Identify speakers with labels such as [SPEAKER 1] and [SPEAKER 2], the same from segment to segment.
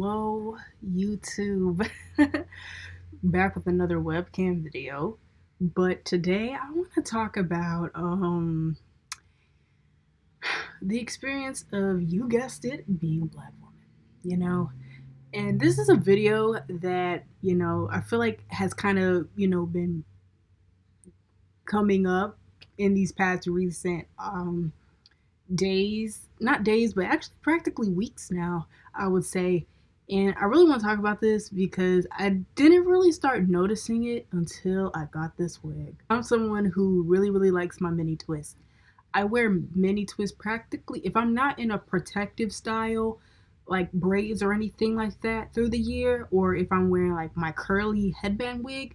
[SPEAKER 1] Hello, YouTube. Back with another webcam video. But today I want to talk about the experience of, you guessed it, being a black woman. You know, and this is a video that, I feel like has kind of, been coming up in these past recent days, not days, but actually practically weeks now, I would say. And I really want to talk about this because I didn't really start noticing it until I got this wig. I'm someone who really likes my mini twist. I wear mini twist practically, if I'm not in a protective style, like braids or anything like that through the year, or if I'm wearing like my curly headband wig,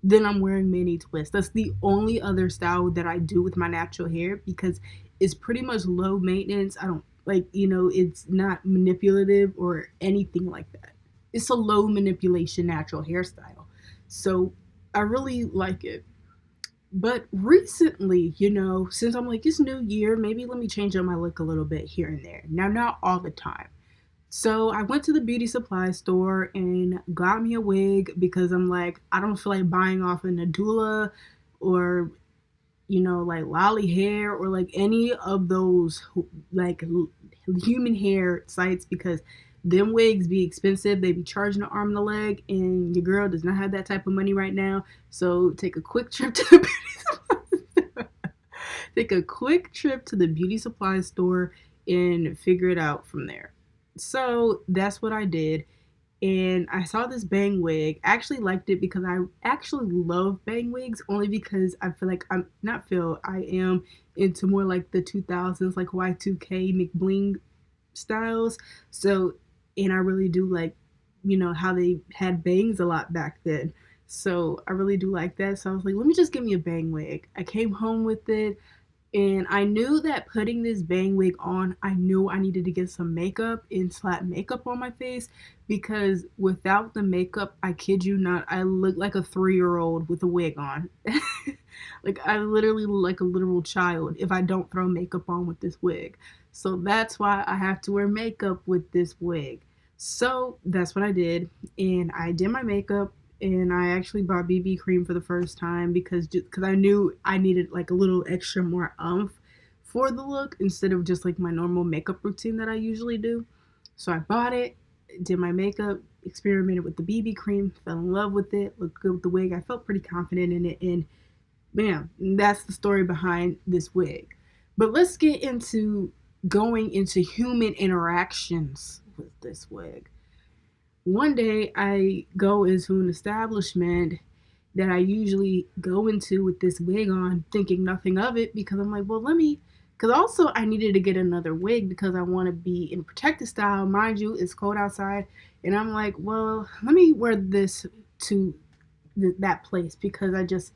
[SPEAKER 1] then I'm wearing mini twist. That's the only other style that I do with my natural hair because it's pretty much low maintenance. I don't like, it's not manipulative or anything like that. It's a low manipulation natural hairstyle. So I really like it. But recently, since I'm like, it's new year, maybe let me change up my look a little bit here and there. Now, not all the time. So I went to the beauty supply store and got me a wig because I'm like, I don't feel like buying off an Nadula or, like Lolly Hair or like any of those like human hair sites because them wigs be expensive. They be charging an arm and a leg, and your girl does not have that type of money right now. So take a quick trip to the beauty supply. Take a quick trip to the beauty supply store and figure it out from there. So that's what I did. And I saw this bang wig. I actually liked it because I actually love bang wigs, only because I feel like I am into more like the 2000s, like Y2K McBling styles. So, and I really do like, how they had bangs a lot back then. So I really do like that. So I was like, let me just get me a bang wig. I came home with it. And I knew that putting this bang wig on, I knew I needed to get some makeup and slap makeup on my face because without the makeup, I kid you not, I look like a 3-year-old with a wig on. Like I literally look like a literal child if I don't throw makeup on with this wig. So that's why I have to wear makeup with this wig. So that's what I did, and I did my makeup, and I actually bought BB cream for the first time because I knew I needed like a little extra more oomph for the look instead of just like my normal makeup routine that I usually do. So I bought it, did my makeup, experimented with the BB cream, fell in love with it, looked good with the wig. I felt pretty confident in it, and bam, that's the story behind this wig. But let's get into going into human interactions with this wig. One day I go into an establishment that I usually go into with this wig on, thinking nothing of it because I'm like, well, because also I needed to get another wig because I want to be in protective style. Mind you, it's cold outside. And I'm like, well, let me wear this to that place because I just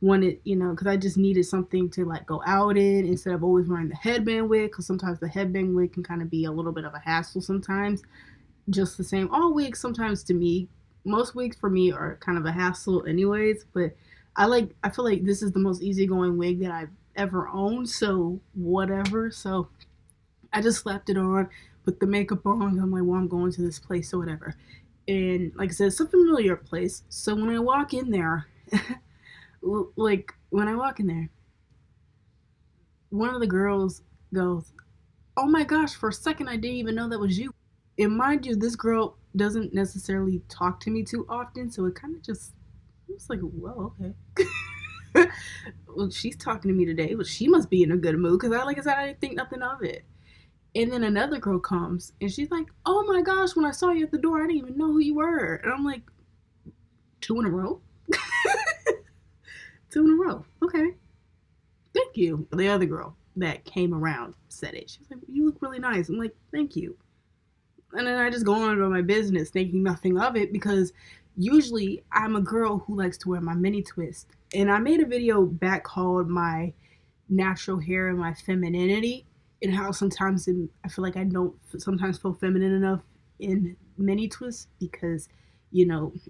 [SPEAKER 1] wanted, because I just needed something to like go out in instead of always wearing the headband wig, because sometimes the headband wig can kind of be a little bit of a hassle sometimes. Just the same. All wigs sometimes to me, most wigs for me are kind of a hassle anyways, but I feel like this is the most easygoing wig that I've ever owned, so whatever. So I just slapped it on, put the makeup on. I'm like, well, I'm going to this place, so whatever. And like I said, it's a familiar place. So when I walk in there, one of the girls goes, oh my gosh, for a second I didn't even know that was you. And mind you, this girl doesn't necessarily talk to me too often, so it kind of just, I was like, well, okay. Well, she's talking to me today, but she must be in a good mood, because like I said, I didn't think nothing of it. And then another girl comes, and she's like, oh my gosh, when I saw you at the door, I didn't even know who you were. And I'm like, 2 in a row? 2 in a row. Okay. Thank you. The other girl that came around said it. She was like, you look really nice. I'm like, thank you. And then I just go on about my business thinking nothing of it because usually I'm a girl who likes to wear my mini twist. And I made a video back called My Natural Hair and My Femininity, and how sometimes I feel like I don't sometimes feel feminine enough in mini twists because,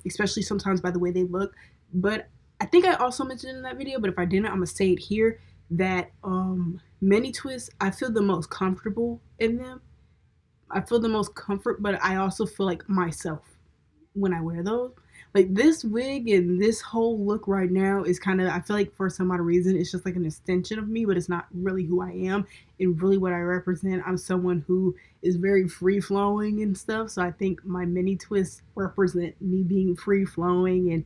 [SPEAKER 1] especially sometimes by the way they look. But I think I also mentioned in that video, but if I didn't, I'm going to say it here, that mini twists, I feel the most comfortable in them. I feel the most comfort, but I also feel like myself when I wear those. Like this wig and this whole look right now is kind of, I feel like for some odd reason, it's just like an extension of me, but it's not really who I am and really what I represent. I'm someone who is very free flowing and stuff. So I think my mini twists represent me being free flowing and,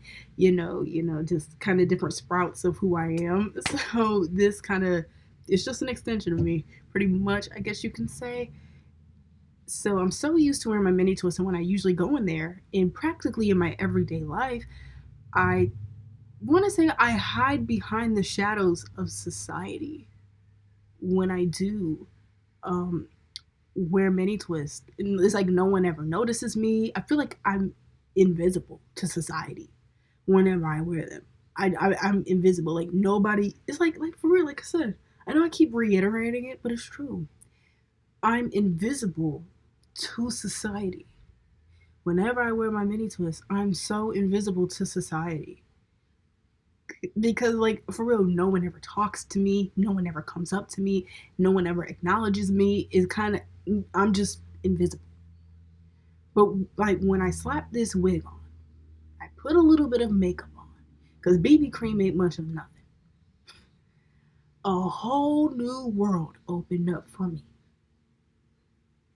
[SPEAKER 1] just kind of different sprouts of who I am. So this kind of, it's just an extension of me, pretty much, I guess you can say. So I'm so used to wearing my mini twists, and when I usually go in there, and practically in my everyday life, I want to say I hide behind the shadows of society when I do um, wear mini twists. And it's like no one ever notices me. I feel like I'm invisible to society whenever I wear them. I'm invisible. Like nobody. It's like for real. Like I said, I know I keep reiterating it, but it's true. I'm invisible to society. Whenever I wear my mini twist, I'm so invisible to society. Because, like, for real, no one ever talks to me, no one ever comes up to me, no one ever acknowledges me. It's kind of, I'm just invisible. But, like, when I slap this wig on, I put a little bit of makeup on, because BB cream ain't much of nothing. A whole new world opened up for me.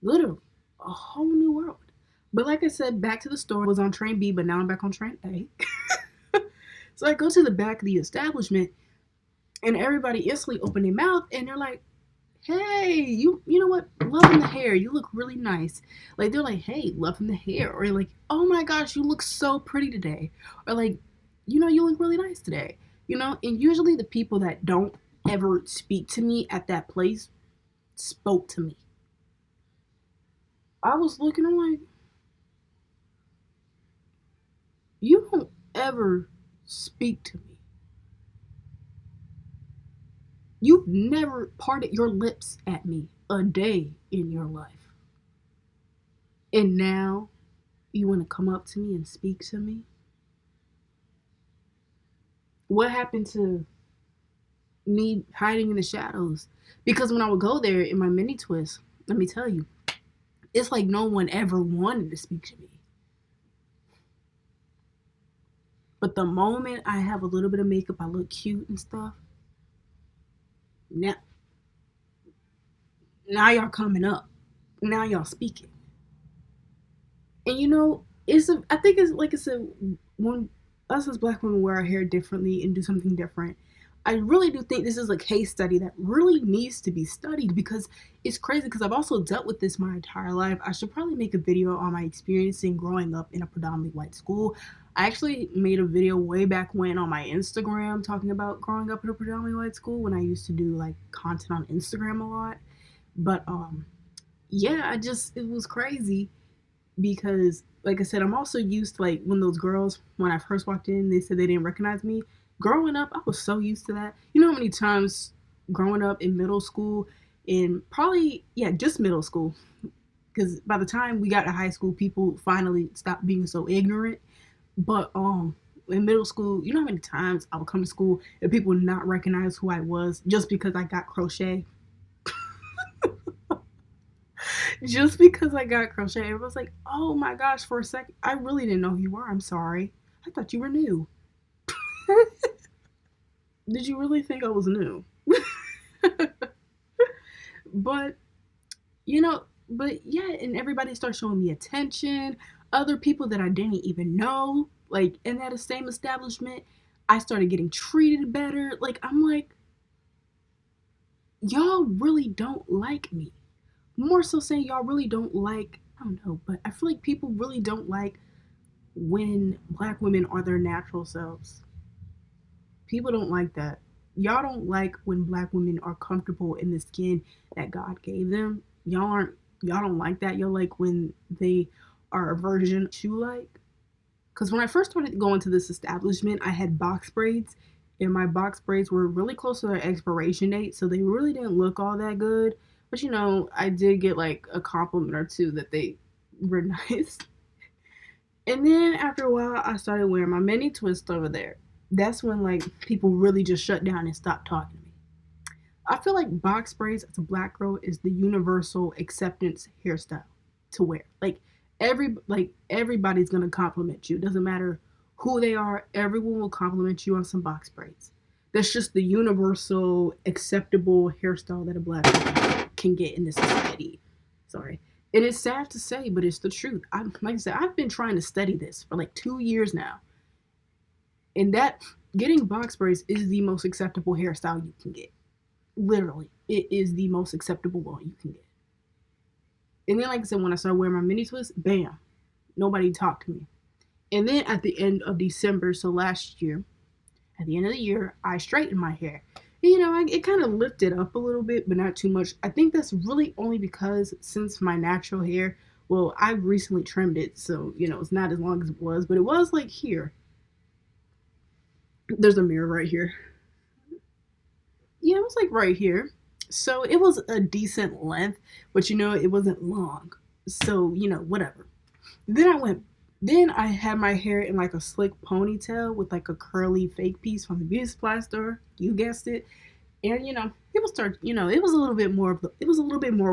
[SPEAKER 1] Literally, a whole new world. But like I said, back to the store. I was on train B, but now I'm back on train A. So I go to the back of the establishment, and everybody instantly open their mouth, and they're like, "Hey, you know what? Loving the hair. You look really nice." Like they're like, "Hey, loving the hair," or like, "Oh my gosh, you look so pretty today," or like, "You look really nice today." And usually the people that don't ever speak to me at that place spoke to me. I was looking, I'm like, "You don't ever speak to me. You've never parted your lips at me a day in your life. And now you want to come up to me and speak to me? What happened to me hiding in the shadows?" Because when I would go there in my mini twist, let me tell you, it's like no one ever wanted to speak to me. But the moment I have a little bit of makeup, I look cute and stuff. Now, now y'all coming up. Now y'all speaking. And I think it's like I said, when us as black women wear our hair differently and do something different, I really do think this is a case study that really needs to be studied, because it's crazy, because I've also dealt with this my entire life. I should probably make a video on my experiencing growing up in a predominantly white school. I actually made a video way back when on my Instagram talking about growing up in a predominantly white school, when I used to do like content on Instagram a lot. But yeah, it was crazy, because like I said, I'm also used to, like, when those girls, when I first walked in, they said they didn't recognize me. Growing up, I was so used to that. You know how many times growing up in middle school, and probably, yeah, just middle school, because by the time we got to high school, people finally stopped being so ignorant. But in middle school, you know how many times I would come to school and people would not recognize who I was just because I got crochet. Just because I got crochet, it was like, "Oh my gosh, for a second, I really didn't know who you were. I'm sorry. I thought you were new." Did you really think I was new? But, but yeah, and everybody started showing me attention. Other people that I didn't even know, like in that same establishment, I started getting treated better. Like, I'm like, y'all really don't like me. More so saying y'all really don't like, I don't know, but I feel like people really don't like when black women are their natural selves. People don't like that. Y'all don't like when black women are comfortable in the skin that God gave them. Y'all don't like that. Y'all like when they are a version you like. Because when I first started going to this establishment, I had box braids, and my box braids were really close to their expiration date, so they really didn't look all that good. But I did get like a compliment or two that they were nice. And then after a while, I started wearing my mini twist over there. That's when like people really just shut down and stopped talking to me. I feel like box braids as a black girl is the universal acceptance hairstyle. to wear. Everybody's gonna compliment you. It doesn't matter who they are, everyone will compliment you on some box braids. That's just the universal acceptable hairstyle that a black woman can get in this society. Sorry. And it's sad to say, but it's the truth. Like I said, I've been trying to study this for like 2 years now. And that getting box braids is the most acceptable hairstyle you can get. Literally, it is the most acceptable one you can get. And then, like I said, when I started wearing my mini twists, bam, nobody talked to me. And then at the end of December, so last year, at the end of the year, I straightened my hair. And, it kind of lifted up a little bit, but not too much. I think that's really only because since my natural hair, well, I recently trimmed it, so, it's not as long as it was, but it was like here. There's a mirror right here. Yeah, it was like right here. So it was a decent length, but it wasn't long. So, whatever. Then I had my hair in like a slick ponytail with like a curly fake piece from the beauty supply store. You guessed it. And, it was a little bit more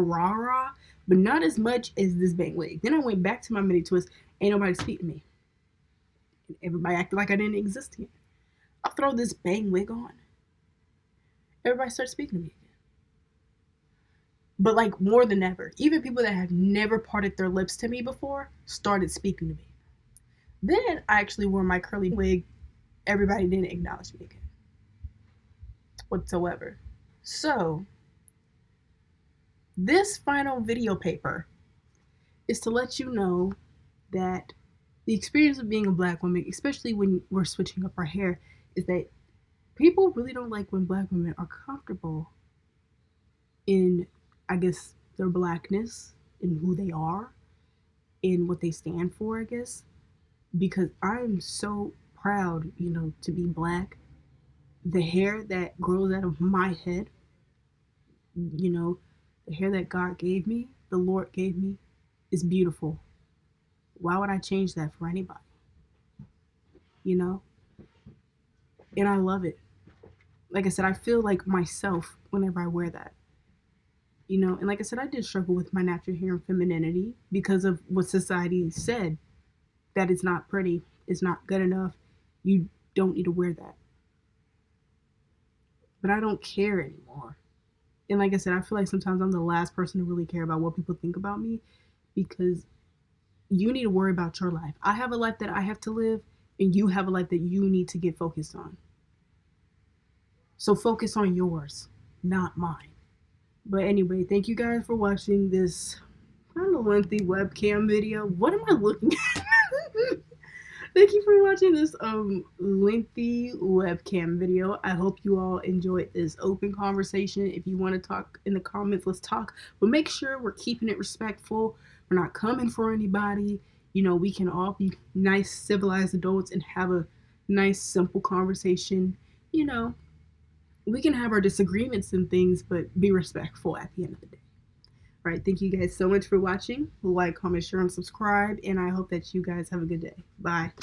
[SPEAKER 1] rah-rah, but not as much as this bang wig. Then I went back to my mini twist. Ain't nobody speak to me. Everybody acted like I didn't exist again. I'll throw this bang wig on. Everybody started speaking to me again. But like more than ever. Even people that have never parted their lips to me before started speaking to me. Then I actually wore my curly wig. Everybody didn't acknowledge me again. Whatsoever. So, this final video paper is to let you know that the experience of being a black woman, especially when we're switching up our hair, is that people really don't like when black women are comfortable in, I guess, their blackness, in who they are, in what they stand for, I guess. Because I'm so proud, to be black. The hair that grows out of my head, the hair that God gave me, the Lord gave me, is beautiful. Why would I change that for anybody? And I love it. Like I said, I feel like myself whenever I wear that. And like I said, I did struggle with my natural hair and femininity because of what society said, that it's not pretty, it's not good enough, you don't need to wear that. But I don't care anymore. And like I said, I feel like sometimes I'm the last person to really care about what people think about me, because you need to worry about your life. I have a life that I have to live, and you have a life that you need to get focused on. So focus on yours, not mine. But anyway, thank you guys for watching this kind of lengthy webcam video. What am I looking at? Thank you for watching this lengthy webcam video. I hope you all enjoyed this open conversation. If you want to talk in the comments, let's talk. But make sure we're keeping it respectful. We're not coming for anybody. We can all be nice, civilized adults and have a nice, simple conversation. We can have our disagreements and things, but be respectful at the end of the day. All right, thank you guys so much for watching. Like, comment, share, and subscribe, and I hope that you guys have a good day. Bye.